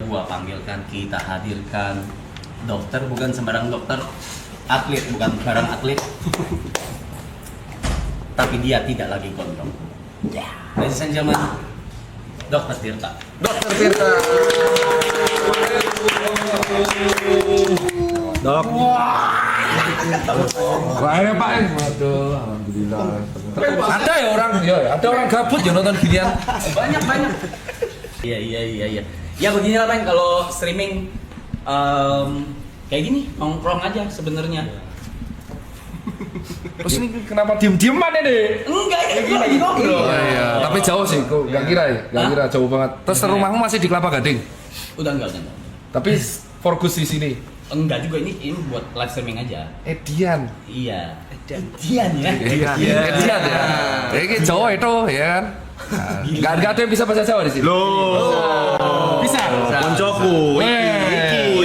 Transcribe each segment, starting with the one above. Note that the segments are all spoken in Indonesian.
gua panggilkan, kita hadirkan dokter, bukan sembarang dokter, atlet bukan sembarang atlet, tapi dia tidak lagi gondrong. Ladies and gentlemen, Dokter Tirta. Dokter Tirta. Dok. Wah, Pak. Waduh, alhamdulillah. Ada ya orang, ada orang gabut ya nonton ginian. Banyak. Iya. Ya begini lah Bang, kalau streaming kayak gini nongkrong aja sebenarnya. Terus ini kenapa diem-dieman ini? Enggak, ya gini lagi ngobrol. Iya. Tapi jauh sih, kok nggak kira ya? Nggak kira jauh banget. Terus rumahmu masih di Kelapa Gading? Udah enggak. Tapi fokus di sini. Enggak juga, ini buat live streaming aja. Edian. Iya. Edian ya. Edian ya. Ini Jawa itu ya kan. Nggak ada yang bisa bahasa Jawa di sini. Loh. Bisa. Koncoku.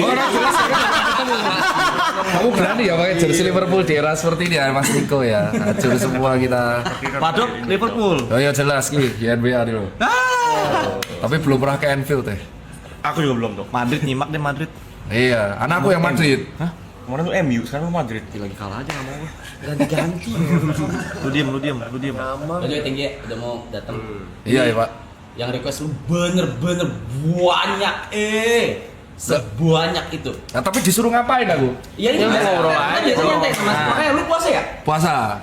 Orang jelas ya. Kamu berani ya pakai jersey Liverpool di era seperti ini ya Mas Niko ya. Hancur semua kita. Padok Liverpool. Oh ya jelas ki, NBA dulu. Tapi belum pernah ke Anfield teh. Aku juga belum dok. Madrid nyimak deh Madrid. Iya, anakku yang Madrid. Hah? Kemarin tuh MU, sekarang Madrid. Lagi kalah aja nggak mau gue. Ganti-ganti. Lu diem. Udah tinggi ya, udah mau datang. Iya ya Pak. Yang request lu bener-bener banyak sebanyak itu. Nah tapi disuruh ngapain aku? Iya ini ngobrol aja. Nyantai sama. Makanya lu puasa ya? Puasa.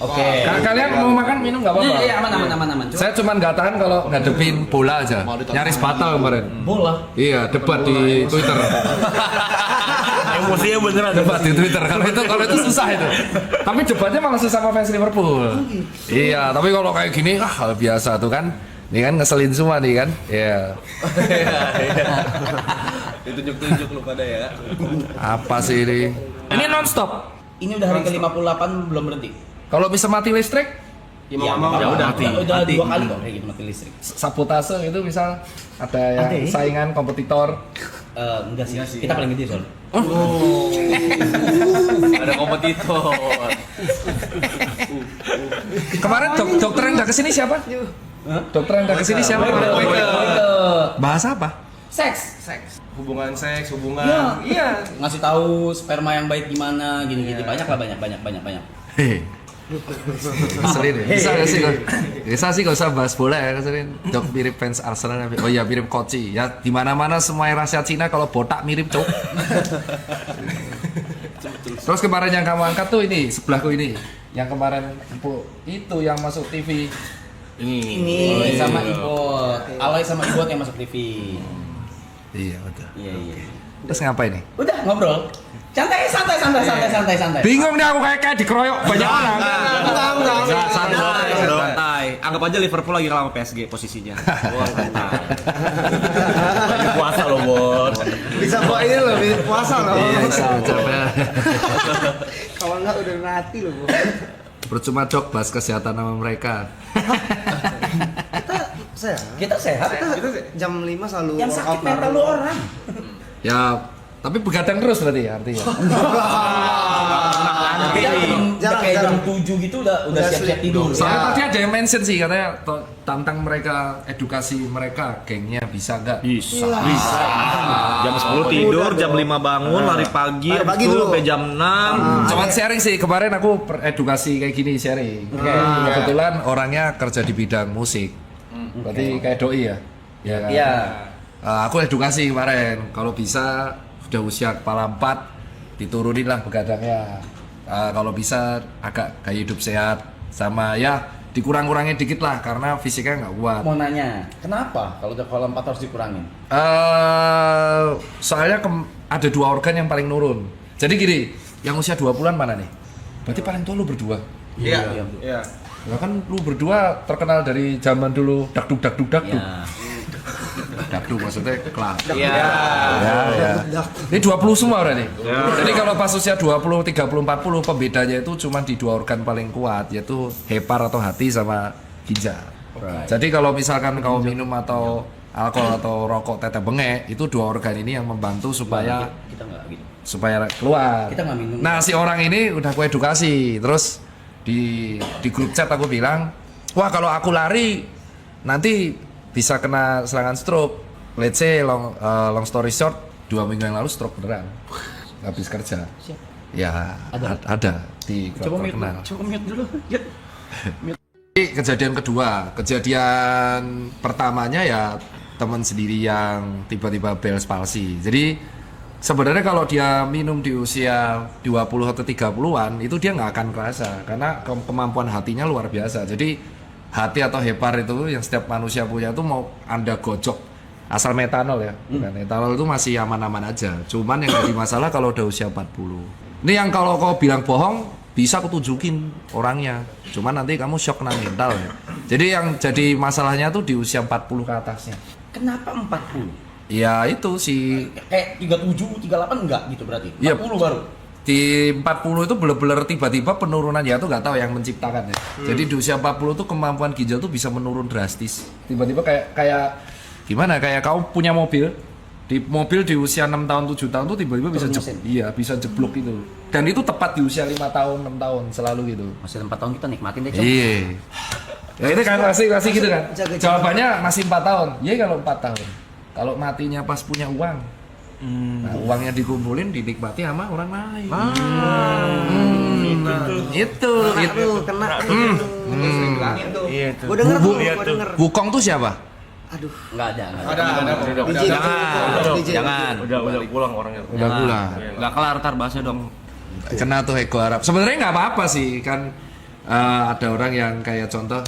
Oke. Kalian mau makan minum nggak apa-apa? Iya aman. Saya cuma nggak tahan kalau ngadepin bola aja. Nyaris batal kemarin. Bola. Iya, debat di Twitter. Emosinya beneran. Debat di Twitter. Kalau itu susah itu. Tapi debatnya malah susah sama fans Liverpool. Iya, tapi kalau kayak gini biasa tuh kan. Ini kan ngeselin semua nih kan. Iya. Ditunjuk-tunjuk lu pada ya. Apa sih ini? Ini non-stop. Ini udah hari ke-58 belum berhenti. Kalau bisa mati listrik, Ya udah mati. Udah 2 kali kok kayak gitu mati listrik. sabotase itu misal ada yang Ada ya? saingan kompetitor. Enggak sih. Kita paling gede soalnya. Ada kompetitor. Kemarin dokter yang udah kesini siapa? Dokter yang udah kesini siapa? Bahasa apa? Seks. Hubungan seks, hubungan. Iya. Ngasih tahu sperma yang baik gimana, gini-gini banyak. Hehe. Ngeselin ya? Bisa sih gak usah bahas bola ya, ngeselin. Dok mirip fans Arsenal. Oh iya mirip Koci. Ya di mana-mana semua rahasia Cina kalau botak mirip cok. Terus kemarin yang kamu angkat tuh ini sebelahku ini. Yang kemarin itu yang masuk TV. Ini sama Ibot. Alay sama Ibot yang masuk TV. Iya betul. Iya. Terus ngapain nih? Udah ngobrol. Santai. Bingung nih aku kayak dikeroyok banyak orang. Santai. Anggap aja Liverpool lagi kalah sama PSG posisinya. Wah, santai. Lagi puasa loh, Bos. Bisa bawa ini loh, puasa loh. Iya, capek. Kalau enggak udah mati loh, Bu. Percuma dok bahas kesehatan sama mereka. Kita sehat. Kita jam 5 selalu Yang sakit mental lu orang. Ya, tapi begadang terus berarti ya artinya. Udah kayak jam 7 gitu udah siap-siap tidur. Soalnya tadi ada yang mention sih katanya tantang mereka edukasi mereka gengnya bisa nggak? Bisa. Jam 10 tidur, jam 5 bangun, lari pagi dulu. sampai jam 6. Cuman sharing sih kemarin aku edukasi kayak gini sharing. Kebetulan orangnya kerja di bidang musik. Berarti kayak doi ya? Ya. Kan? Iya. Aku edukasi kemarin kalau bisa udah usia kepala 4 diturunin lah begadangnya. Kalau bisa agak gaya hidup sehat sama ya dikurang-kurangin dikit lah karena fisiknya nggak kuat. Mau nanya, kenapa kalau udah kolam 4 harus dikurangin? Soalnya ada 2 organ yang paling nurun. Jadi gini, yang usia 20-an mana nih? Berarti paling tua lu berdua. Iya. Ya kan lu berdua terkenal dari zaman dulu dakduk. Ya. Dakduk maksudnya kelas. Iya. Ya. Ini 20 semua berarti. Jadi kalau pas usia 20, 30, 40 pembedanya itu cuma di 2 organ paling kuat yaitu hepar atau hati sama ginjal. Jadi kalau misalkan kau minum atau alkohol atau rokok teteh bengek itu 2 organ ini yang membantu supaya Kita nggak gitu. supaya keluar. Kita nggak minum. Nah si orang ini udah aku edukasi terus di grup chat aku bilang wah kalau aku lari nanti bisa kena serangan stroke let's say long story short, 2 minggu yang lalu stroke beneran. Habis kerja. Ya, ada di Coba kenal. mute dulu. Ya. Kejadian kedua, kejadian pertamanya ya teman sendiri yang tiba-tiba Bell's palsy. Jadi sebenarnya kalau dia minum di usia 20 atau 30-an itu dia nggak akan kerasa karena kemampuan hatinya luar biasa. Jadi hati atau hepar itu yang setiap manusia punya itu mau Anda gojok asal metanol ya. Bukan, etanol itu masih aman-aman aja. Cuman yang jadi masalah kalau udah usia 40. Ini yang kalau kau bilang bohong bisa aku tunjukin orangnya, cuman nanti kamu shock kena mental ya. Jadi yang jadi masalahnya tuh di usia 40 ke atasnya. Kenapa 40? Ya itu sih Kayak 37, 38 enggak gitu berarti? 40 Iya. baru? di 40 itu bener-bener tiba-tiba penurunan ya tuh nggak tahu yang menciptakan ya. Jadi di usia 40 tuh kemampuan ginjal tuh bisa menurun drastis. Tiba-tiba kayak gimana? Kayak kau punya mobil. Di mobil di usia 6 tahun 7 tahun tuh tiba-tiba bisa bisa jeblok itu. Dan itu tepat di usia 5 tahun 6 tahun selalu gitu. Masih 4 tahun kita nikmatin deh, Cok. Iya. Ya itu kan masih gitu kan. Jaga-jaga. Jawabannya masih 4 tahun. Iya kalau 4 tahun. Kalau matinya pas punya uang. Nah, uangnya dikumpulin dinikmati sama orang lain. Itu. Kena. Iya tuh. Gue denger tuh, gue denger. Wukong tuh siapa? Aduh. Enggak ada. DJ, Jangan. Udah pulang orangnya. Udah pulang. Nggak kelar tar bahasnya dong. Kena tuh ego Arab. Sebenarnya nggak apa-apa sih kan. Ada orang yang kayak contoh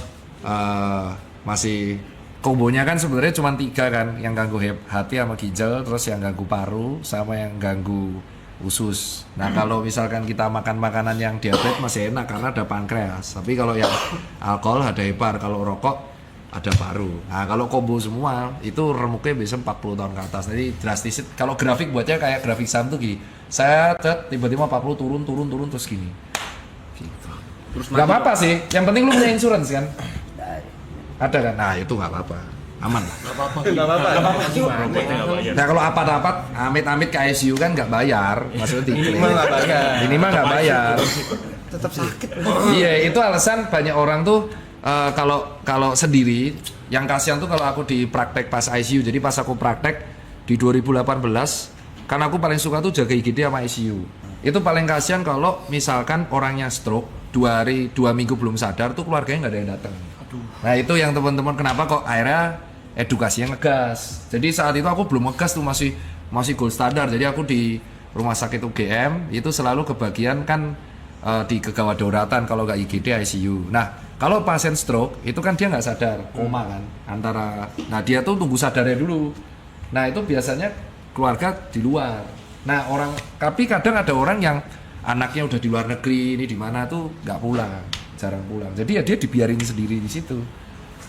masih kombonya kan sebenarnya cuma 3 kan, yang ganggu hati sama ginjal, terus yang ganggu paru sama yang ganggu usus. Nah kalau misalkan kita makan makanan yang diabetes masih enak karena ada pankreas. Tapi kalau yang alkohol ada hepar, kalau rokok ada paru. Nah kalau combo semua itu remuknya bisa 40 tahun ke atas. Jadi drastis. Kalau grafik buatnya kayak grafik saham tuh gini. Saya tiba-tiba 40 turun terus gini. Gitu. Terus Gak apa-apa sih. Yang penting lu punya insurance kan? Ada kan? Nah itu nggak apa-apa, aman lah. Nah kalau apa-apa, amit-amit ke ICU kan nggak bayar, maksudnya diklaim. Minimal nggak bayar. Tetap sakit. Iya itu alasan banyak orang tuh kalau sendiri, yang kasihan tuh kalau aku di praktek pas ICU. Jadi pas aku praktek di 2018, kan aku paling suka tuh jaga IGD sama ICU. Itu paling kasihan kalau misalkan orangnya stroke 2 minggu belum sadar tuh keluarganya nggak ada yang datang. Nah itu yang teman-teman kenapa kok akhirnya edukasinya ngegas. Jadi saat itu aku belum ngegas tuh masih gold standar. Jadi aku di rumah sakit UGM itu selalu kebagian kan di kegawat dauratan kalau nggak IGD ICU. Nah kalau pasien stroke itu kan dia nggak sadar, koma kan antara. Nah dia tuh tunggu sadarnya dulu. Nah itu biasanya keluarga di luar. Nah tapi kadang ada orang yang anaknya udah di luar negeri, ini di mana tuh nggak pulang, jarang pulang. Jadi ya dia dibiarin sendiri di situ.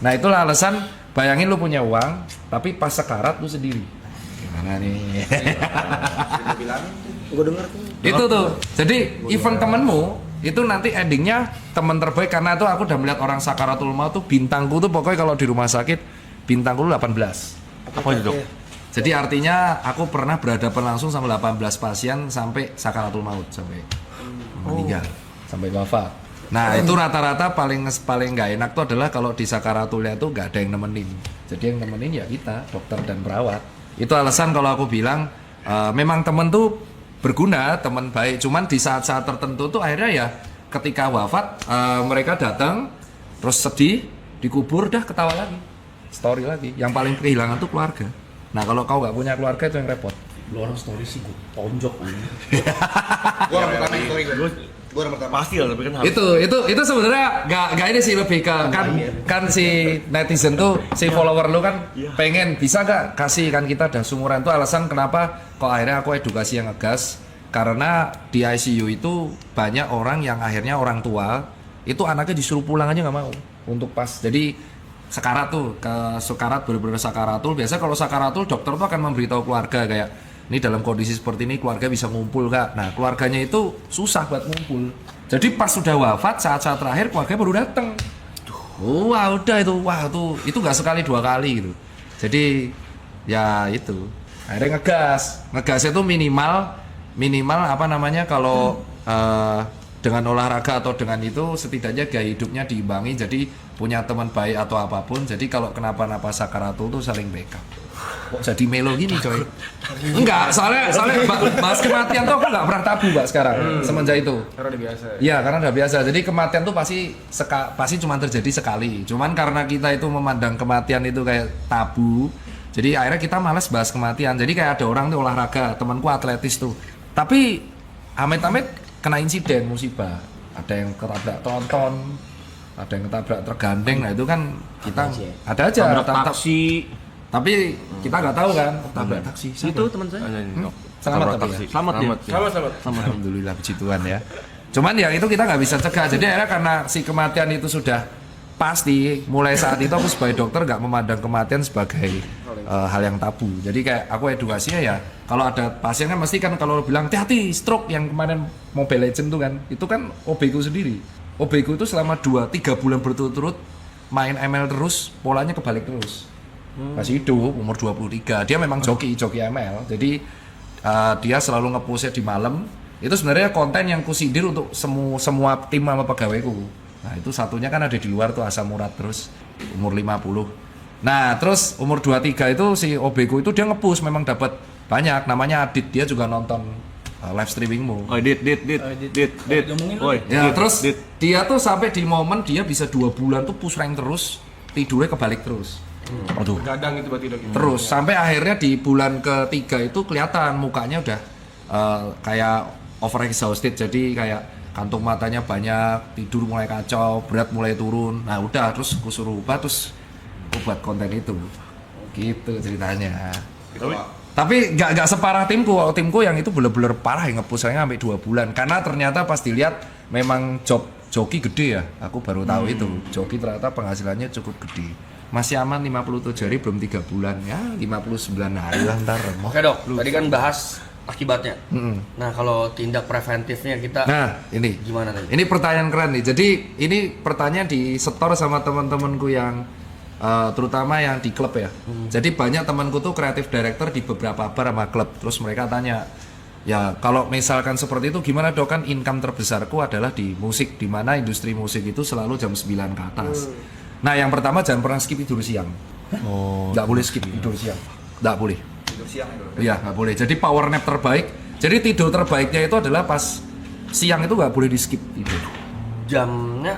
Nah itulah alasan, bayangin lu punya uang, tapi pas sekarat lu sendiri. Gimana nih? Gue denger tuh. Itu tuh. Jadi event temenmu itu nanti endingnya teman terbaik karena itu aku udah melihat orang sakaratul maut tuh bintangku tuh pokoknya kalau di rumah sakit bintangku 18. Apa itu, Dok? Jadi artinya aku pernah berhadapan langsung sama 18 pasien sampai sakaratul maut, sampai meninggal, sampai wafat. Nah itu rata-rata paling nggak enak tuh adalah kalau di sakaratulnya tuh nggak ada yang nemenin. Jadi yang nemenin ya kita, dokter dan perawat. Itu alasan kalau aku bilang memang temen tuh berguna, teman baik. Cuman di saat-saat tertentu tuh akhirnya ya ketika wafat mereka datang terus sedih, dikubur dah ketawa lagi, story lagi. Yang paling kehilangan tuh keluarga. Nah kalau kau nggak punya keluarga itu yang repot. Lu orang story sih gue tonjok aja. Gue orang pertama story gue. Gue orang pertama. Pasti lah, tapi kan harus. Itu sebenarnya nggak ini sih, lebih ke kan si netizen tuh si follower lu kan pengen bisa nggak kasih kan kita dah sumuran tuh alasan kenapa kok akhirnya aku edukasi yang ngegas karena di ICU itu banyak orang yang akhirnya orang tua itu anaknya disuruh pulang aja nggak mau untuk pas jadi sekarat tuh ke sekarat bener-bener sakaratul. Biasa kalau sakaratul dokter tuh akan memberitahu keluarga kayak ini dalam kondisi seperti ini keluarga bisa ngumpul kak. Nah keluarganya itu susah buat ngumpul. Jadi pas sudah wafat saat-saat terakhir keluarga baru datang. Wah udah itu itu nggak sekali 2 kali gitu. Jadi ya itu akhirnya ngegas itu minimal apa namanya kalau dengan olahraga atau dengan itu setidaknya gaya hidupnya diimbangi jadi punya teman baik atau apapun. Jadi kalau kenapa-napa sakaratul tuh saling backup. kok jadi melo gini coy. Enggak, soalnya bahas kematian tuh aku nggak pernah tabu Mbak sekarang semenjak itu. Karena udah biasa. Iya, karena udah biasa. Jadi kematian tuh pasti cuma terjadi sekali. Cuman karena kita itu memandang kematian itu kayak tabu, jadi akhirnya kita malas bahas kematian. Jadi kayak ada orang tuh olahraga, temanku atletis tuh. Tapi amit-amit kena insiden musibah. Ada yang ketabrak tronton, ada yang ketabrak tergandeng. Nah itu kan kita ada aja. taksi. Tapi kita nggak tahu kan ketabrak taksi. Itu teman saya. Selamat tapi ya. Selamat ya. Selamat. Alhamdulillah puji Tuhan ya. Cuman ya itu kita nggak bisa cegah. Jadi akhirnya karena si kematian itu sudah pasti, mulai saat itu aku sebagai dokter nggak memandang kematian sebagai hal yang tabu. Jadi kayak aku edukasinya ya, kalau ada pasien kan mesti kan kalau bilang hati-hati stroke yang kemarin Mobile Legend tuh kan, itu kan OB-ku sendiri. OB-ku itu selama 2-3 bulan berturut-turut main ML terus, polanya kebalik terus. Masih hidup, umur 23. Dia memang joki ML. Jadi dia selalu nge-push di malam. Itu sebenarnya konten yang kusindir untuk semua tim sama pegawaiku. Nah itu satunya kan ada di luar tuh Asam Murad terus umur 50. Nah terus umur 23 itu si OB-ku itu dia nge-push memang dapat banyak. Namanya Adit, dia juga nonton live streamingmu. Oh, dit. Woi. Ya terus dia tuh sampai di momen dia bisa 2 bulan tuh push rank terus, tidurnya kebalik terus. Aduh. Gadang itu berarti dok. Terus sampai akhirnya di bulan ketiga itu kelihatan mukanya udah kayak over exhausted, jadi kayak kantung matanya banyak, tidur mulai kacau, berat mulai turun. Nah udah terus aku suruh ubah, terus aku buat konten itu. Gitu ceritanya. Tapi nggak separah timku. Kalau timku yang itu bener-bener parah, yang nge-push-nya sampai 2 bulan. Karena ternyata pas dilihat memang joki gede ya. Aku baru tahu itu. Joki ternyata penghasilannya cukup gede. Masih aman 57 hari, belum 3 bulan ya, 59 hari lah ntar. Oke dok, tadi kan bahas akibatnya. Nah kalau tindak preventifnya kita ini gimana tadi? Ini pertanyaan keren nih. Jadi ini pertanyaan disetor sama teman-temanku yang terutama yang di klub ya. Jadi banyak temanku tuh kreatif director di beberapa bar sama klub. Terus mereka tanya, ya kalau misalkan seperti itu gimana dok, kan income terbesarku adalah di musik, di mana industri musik itu selalu jam 9 ke atas. Nah yang pertama jangan pernah skip tidur siang. Nggak boleh skip tidur siang. Nggak boleh. Tidur siang itu? Iya nggak boleh. Jadi power nap terbaik. Jadi tidur terbaiknya itu adalah pas siang, itu nggak boleh di skip tidur. Jamnya?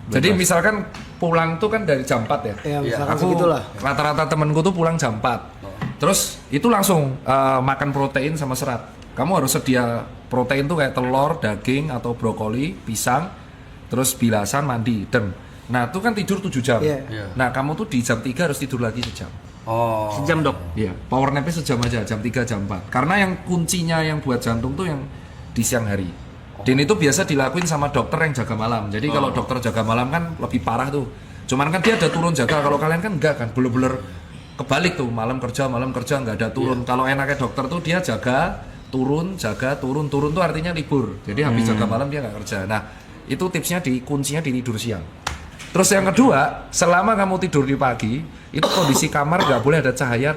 Jadi misalkan pulang tuh kan dari jam 4 ya. Ya, misalkan Aku segitulah. rata-rata temenku tuh pulang jam 4. Terus itu langsung makan protein sama serat. Kamu harus sedia protein tuh kayak telur, daging atau brokoli, pisang, terus bilasan, mandi, dem. Nah, itu kan tidur 7 jam. Iya. Nah, kamu tuh di jam 3 harus tidur lagi sejam. Oh. Sejam dok. Iya, power nap-nya sejam aja, jam 3, jam 4. Karena yang kuncinya yang buat jantung tuh yang di siang hari. Dan itu biasa dilakuin sama dokter yang jaga malam. Jadi kalau dokter jaga malam kan lebih parah tuh. Cuman kan dia ada turun jaga, kalau kalian kan enggak kan, bener-bener kebalik tuh, malam kerja nggak ada turun. Kalau enaknya dokter tuh dia jaga, turun, turun tuh artinya libur. Jadi habis jaga malam dia nggak kerja. Nah, itu tipsnya kuncinya di tidur siang. Terus yang kedua, selama kamu tidur di pagi, itu kondisi kamar nggak boleh ada cahaya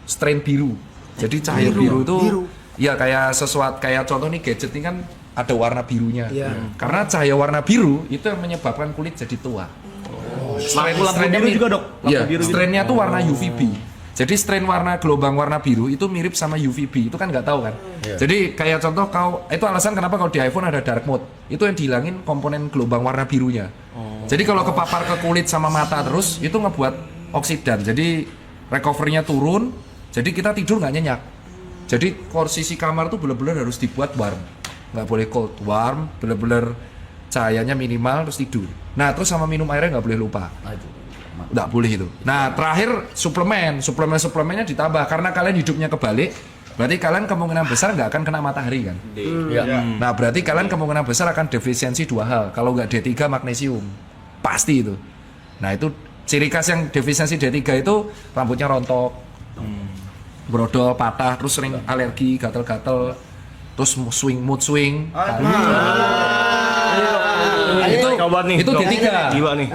strain biru. Jadi cahaya biru itu ya kayak sesuatu, kayak contoh nih gadget ini kan ada warna birunya. Karena cahaya warna biru itu yang menyebabkan kulit jadi tua. Lampu biru juga dok. Iya, strainnya tuh warna UVB. Jadi strain gelombang warna biru itu mirip sama UVB, itu kan nggak tahu kan. Jadi kayak contoh itu alasan kenapa kalau di iPhone ada dark mode, itu yang dihilangin komponen gelombang warna birunya. Jadi kalau kepapar ke kulit sama mata terus, itu ngebuat oksidan. Jadi recovery-nya turun, jadi kita tidur nggak nyenyak. Jadi posisi kamar tuh benar-benar harus dibuat warm, nggak boleh cold, warm, benar-benar cahayanya minimal terus tidur. Nah terus sama minum airnya nggak boleh lupa. Nggak boleh itu. Nah terakhir suplemennya ditambah, karena kalian hidupnya kebalik, berarti kalian kemungkinan besar nggak akan kena matahari kan. Nah berarti kalian kemungkinan besar akan defisiensi 2 hal. Kalau nggak D3 magnesium, pasti itu. Nah itu ciri khas yang defisiensi D3 itu rambutnya rontok, brodol, patah, terus sering alergi, gatel-gatel, terus mood swing. Itu D3. Gila nih.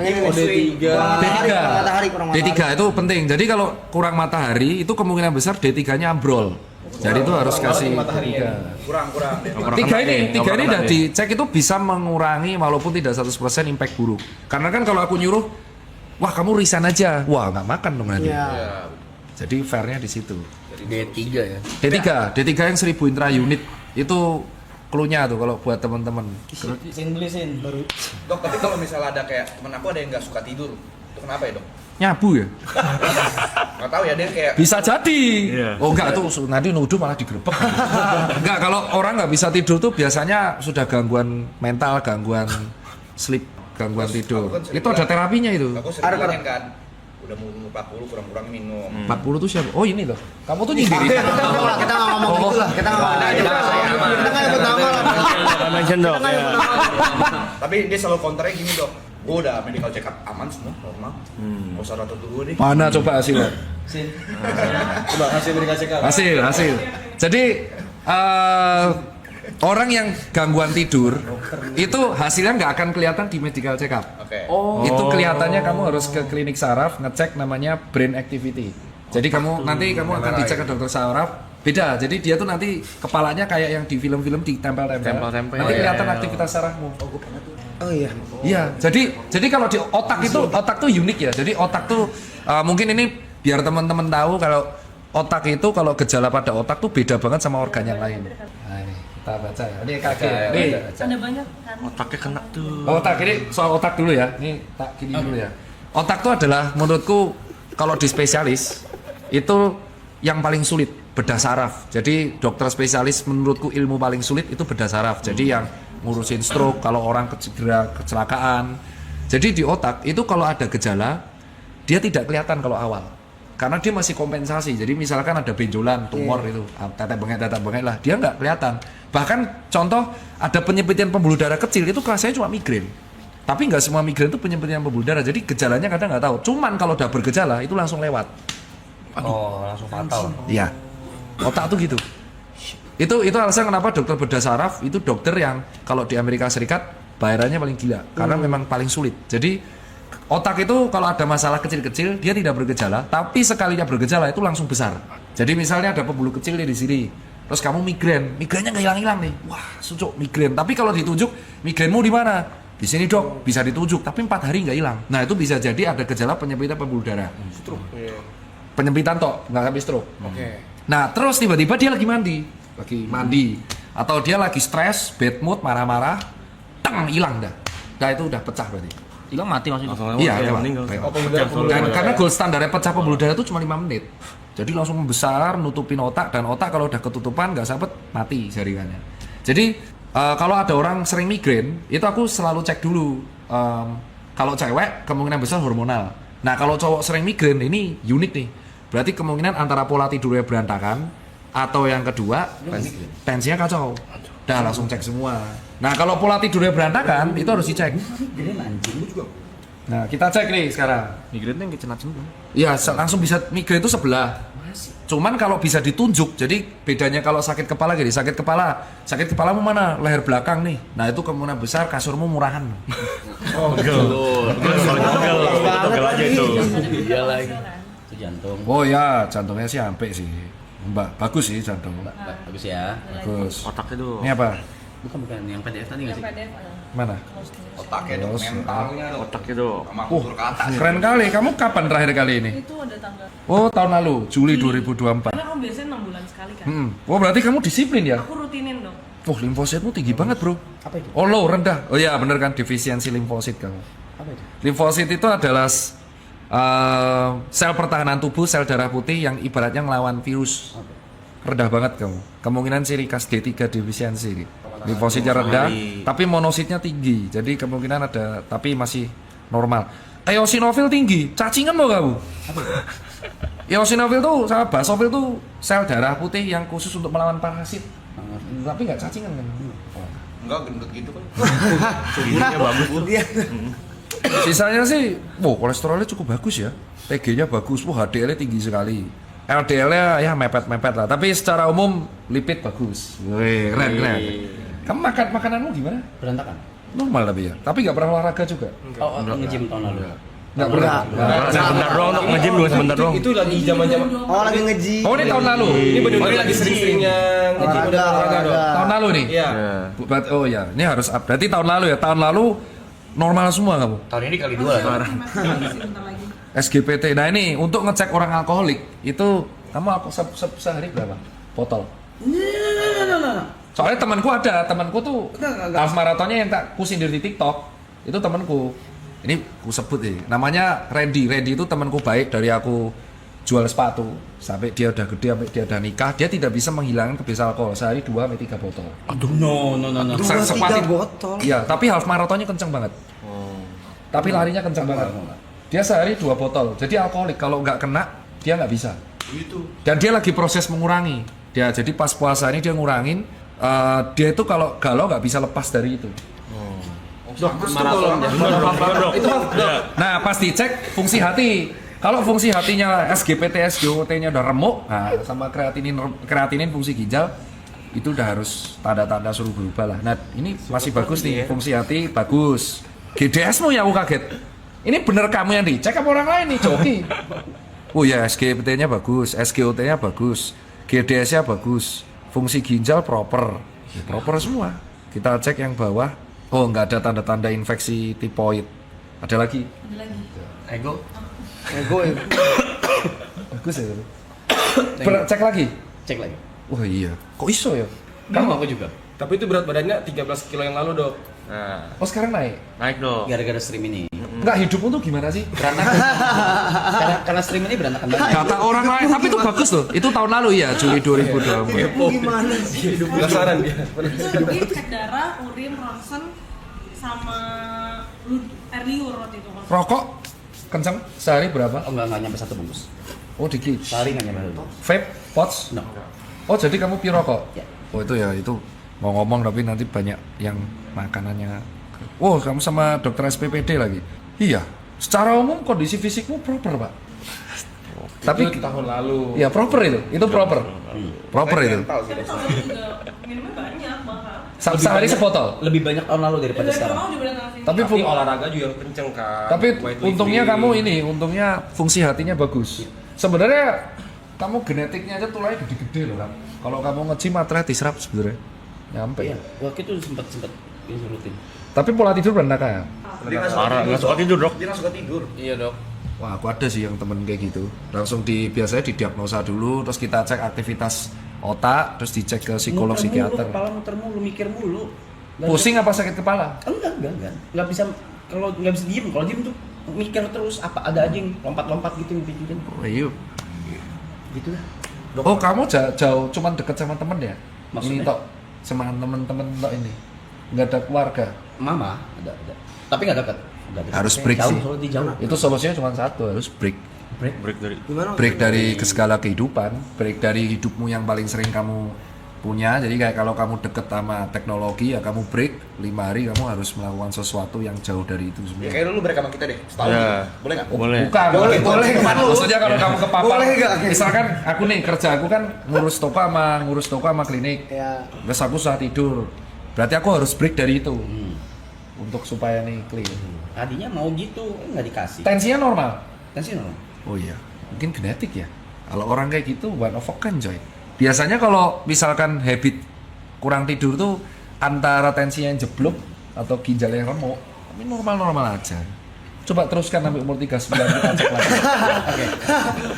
D3 itu penting. Jadi kalau kurang matahari itu kemungkinan besar D3-nya ambrol. Jadi itu harus kasih matahari. Tiga ini udah dicek itu bisa mengurangi walaupun tidak 100% impact buruk. Karena kan kalau aku nyuruh, wah kamu resign aja, wah nggak makan dong nanti. Jadi fairnya di situ. D3 ya. D3 yang 1000 intra unit itu clue-nya tuh kalau buat teman-teman. Dok, tapi kalau misalnya ada kayak temen aku ada yang nggak suka tidur, itu kenapa ya dok? Nyabu ya? Nggak tahu ya, dia kayak Bisa jadi. Oh enggak tuh nanti nuduh malah digerebek. Enggak, kalau orang nggak bisa tidur tuh biasanya sudah gangguan mental, gangguan sleep, gangguan tidur. aku kan sering Itu ada bilang- terapinya itu. aku sering bilangin kan, udah mau 40 kurang-kurang minum. 40 tuh siapa? Oh ini loh. Kamu tuh nyindirin. Kita nggak ngomong gitu lah, kita nggak ngomong gitu. Kita nggak nyebut nama lah. Mention dok. Tapi dia selalu counternya gini dok, gue udah medical check up aman semua, normal. Gak usah rotot dulu deh. Mana coba hasilnya? Coba hasil medical check up. Hasil. Jadi orang yang gangguan tidur itu hasilnya nggak akan kelihatan di medical check up. Oke. Itu kelihatannya kamu harus ke klinik saraf ngecek namanya brain activity. Jadi nanti kamu akan dicek ke dokter saraf. Beda. Jadi dia tuh nanti kepalanya kayak yang di film-film ditempel-tempel. Nanti kelihatan aktivitas sarafmu. Oh iya. Iya. Jadi kalau di otak tuh unik ya. Jadi otak tuh mungkin ini biar teman-teman tahu kalau otak itu kalau gejala pada otak tuh beda banget sama organ yang lain. Nah, ini kita baca ya. Ini kaki. Nih. Ada banyak kan? Otaknya kena tuh. Otak ini soal otak dulu ya. Ini tak gini dulu ya. Otak tuh adalah menurutku kalau di spesialis itu yang paling sulit bedah saraf. Jadi dokter spesialis menurutku ilmu paling sulit itu bedah saraf. Jadi yang ngurusin stroke kalau orang kecelakaan. Jadi di otak itu kalau ada gejala dia tidak kelihatan kalau awal. Karena dia masih kompensasi. Jadi misalkan ada benjolan, tumor itu, tetek bengek lah, dia nggak kelihatan. Bahkan contoh ada penyempitan pembuluh darah kecil itu kelasnya cuma migrain. Tapi nggak semua migrain itu penyempitan pembuluh darah. Jadi gejalanya kadang nggak tahu. Cuman kalau udah bergejala itu langsung lewat. Oh, langsung fatal. Iya. Otak tuh gitu. Itu alasan kenapa dokter bedah saraf itu dokter yang kalau di Amerika Serikat bayarannya paling gila karena memang paling sulit. Jadi otak itu kalau ada masalah kecil-kecil dia tidak bergejala, tapi sekalinya bergejala itu langsung besar. Jadi misalnya ada pembuluh kecil di sini, terus kamu migrainnya nggak hilang-hilang nih, wah sucuk migrain. Tapi kalau ditunjuk migrainmu di mana? Di sini dok, bisa ditunjuk, tapi 4 hari nggak hilang. Nah itu bisa jadi ada gejala penyempitan pembuluh darah. Penyempitan tok, nggak sampai stroke. Nah terus tiba-tiba dia lagi mandi, atau dia lagi stres, bad mood, marah-marah, hilang dah. Nah itu udah pecah berarti. Hilang mati maksudnya. Iya, meninggal. Dan karena gold standarnya pecah pembuluh darah itu cuma 5 menit. Jadi langsung membesar, nutupin otak, dan otak kalau udah ketutupan nggak sempet mati jaringannya. Jadi kalau ada orang sering migrain, itu aku selalu cek dulu. Kalau cewek kemungkinan besar hormonal. Nah kalau cowok sering migrain ini unik nih. Berarti kemungkinan antara pola tidurnya berantakan atau yang kedua tensinya kacau. Dah langsung cek semua. Nah kalau pola tidurnya berantakan itu harus dicek. Nah kita cek nih sekarang. Migrainnya yang kecenat semua. Iya langsung bisa migrain itu sebelah. Cuman kalau bisa ditunjuk, jadi bedanya kalau sakit kepala gini, sakit kepalamu mana? Leher belakang nih. Nah itu kemungkinan besar kasurmu murahan. Togel aja itu. Iya lagi. Itu jantung. Oh ya jantungnya sih sampai sih. Mbak bagus sih jantung. Bagus ya. Bagus. Otaknya tuh. Ini apa? Bukan yang PDF tadi nggak sih? Mana? Otaknya dok, Terus, mentalnya dok. Otaknya tuh. Sama kultur ke atas. Keren kali. Kamu kapan terakhir kali ini? Itu ada tanggal. Oh tahun lalu, Juli 2024. Karena kamu biasanya 6 bulan sekali kan. Oh berarti kamu disiplin ya? Aku rutinin dong. Oh limfositmu tinggi banget bro. Apa itu? Oh low rendah. Oh iya bener kan defisiensi limfosit kamu. Apa itu? Limfosit itu adalah sel pertahanan tubuh, sel darah putih yang ibaratnya ngelawan virus. Rendah banget kamu. Kemungkinan ciri khas D3 defisiensi. Limfositnya rendah, tapi monositnya tinggi. Jadi kemungkinan ada, tapi masih normal. Eosinofil tinggi, cacingan mau kamu? Eosinofil tuh sama basofil tuh sel darah putih yang khusus untuk melawan parasit. Tapi nggak cacingan kan? Enggak gendut gitu kan. Giginya bagus tuh. Sisanya sih, kolesterolnya cukup bagus ya. TG-nya bagus, HDL-nya tinggi sekali. LDL-nya ya mepet-mepet lah. Tapi secara umum lipid bagus. Wih, keren. Kamu makananmu gimana? Berantakan. Normal tapi ya. Tapi nggak pernah olahraga juga. Oh, nge-gym tahun lalu. Nggak pernah. Sebentar doang untuk nge-gym dulu sebentar doang. Itu lagi zaman-zaman. Oh lagi ngeji. Oh ini tahun lalu. Ini benar-benar lagi sering-seringnya olahraga. Tahun lalu nih. Iya. Oh ya, ini harus up. Berarti tahun lalu ya. Tahun lalu normal semua kamu. Tahun ini kali 2 ya. Masih bentar lagi. SGPT. Nah ini untuk ngecek orang alkoholik itu kamu sehari berapa botol? Soalnya temanku tuh half marathonnya yang tak ku sindir di TikTok itu temanku. Ini ku sebut nih, namanya Randy. Randy itu temanku baik dari aku jual sepatu sampai dia udah gede, sampai dia udah nikah, dia tidak bisa menghilangkan kebiasaan alkohol sehari 2-3 botol. Aduh, no. 2-3 botol. Iya, tapi half marathonnya kenceng banget. Tapi larinya kenceng banget. Dia sehari 2 botol. Jadi alkoholik kalau nggak kena dia nggak bisa. Dan dia lagi proses mengurangi. Dia jadi pas puasa ini dia ngurangin. Dia itu kalau galau nggak bisa lepas dari itu. Nah pas dicek fungsi hati. Kalau fungsi hatinya SGPT, SGOT-nya udah remuk, nah sama kreatinin fungsi ginjal itu udah harus tanda-tanda suruh berubah lah. Nah ini masih bagus nih, fungsi hati bagus. GDS-mu ya aku kaget. Ini bener kamu yang dicek apa orang lain nih, Joki? Oh ya SGPT-nya bagus, SGOT-nya bagus, GDS-nya bagus, fungsi ginjal proper, ya, proper semua. Kita cek yang bawah, oh nggak ada tanda-tanda infeksi tipoid. Ada lagi? Ego. Bagus ya. Cek lagi. Cek lagi. Wah iya. Kok iso ya? Kamu aku juga. Tapi itu berat badannya 13 kilo yang lalu, Dok. Nah, Oh sekarang naik. naik dong. Gara-gara stream ini. Enggak, hidupmu tuh gimana sih? Berantakan. karena stream ini berantakan banget. Kata orang lain, tapi itu bagus loh. Itu tahun lalu ya, Juli 2020. Gimana sih? Penasaran dia. Itu dia cek darah, urin, ronsen, sama air liur waktu itu. Rokok kenceng sehari berapa? Oh enggak nyampe 1 bungkus. Oh dikit. Sehari enggak nyampe 1 bungkus. Vape, pots? No. Oh jadi kamu pirokok? Ya. Oh itu ya, itu mau ngomong tapi nanti banyak yang makanannya. Oh kamu sama dokter SPPD lagi? Iya. Secara umum kondisi fisikmu proper pak. Tapi Itu tahun lalu. ya proper itu proper. Proper itu. Tapi tahun lalu juga minumnya banyak bahkan. Sehari sepotol. Lebih banyak tahun lalu daripada Dari sekarang. mau juga datang sini. Tapi Tapi olahraga juga kenceng kan. Tapi Weightlifting. untungnya kamu ini, untungnya fungsi hatinya bagus. Sebenarnya kamu genetiknya aja tulangnya gede-gede loh kan. Kalau kamu nge-gym matre diserap sebenarnya. Nyampe. Iya, waktu itu sempat ini rutin. Tapi pola tidur berantakan. Dia Nggak suka tidur, Dok. Dia nggak suka tidur. Iya, Dok. Wah, aku ada sih yang temen kayak gitu. Langsung biasanya didiagnosa dulu, terus kita cek aktivitas otak, terus dicek ke psikolog, psikiater. Kepala muter mulu, mikir mulu. Nggak Pusing apa sakit kepala? bisa- Enggak. Nggak bisa kalau nggak bisa diem. Kalau diem tuh mikir terus apa ada aja yang lompat-lompat gitu yang pikirin. Oh iya. Gitu lah. Oh, kamu jauh cuman deket sama temen ya? Maksudnya? Ini tok sama temen-temen tok ini. Nggak ada keluarga. Mama ada. Tapi nggak dekat. Harus break jauh, sih. soalnya di jauh. Itu solusinya cuma satu, harus break. Break dari Break dari segala kehidupan, break dari hidupmu yang paling sering kamu punya. Jadi kayak kalau kamu deket sama teknologi ya kamu break 5 hari, kamu harus melakukan sesuatu yang jauh dari itu Ya semua. kayak dulu break sama kita deh. Setahun. Ya. Boleh nggak? boleh. Bukan, boleh. Maksudnya kalau kamu kepapar, Boleh nggak? misalkan aku nih kerja, aku kan ngurus toko sama klinik. Ya. Terus aku susah tidur. Berarti aku harus break dari itu. Untuk supaya nih clear. Tadinya mau gitu, nggak dikasih. Tensinya normal. Tensi normal. Oh iya, mungkin genetik ya. Kalau orang kayak gitu one of a kind coy. Biasanya kalau misalkan habit kurang tidur tuh antara tensinya yang jeblok atau ginjal yang remuk, tapi normal-normal aja. Coba teruskan sampai umur 39 kita cek lagi. Oke.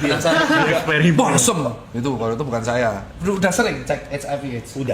Biasa Eksperimen. bosom. Itu kalau itu bukan saya. Udah sering cek HIV/AIDS. Udah.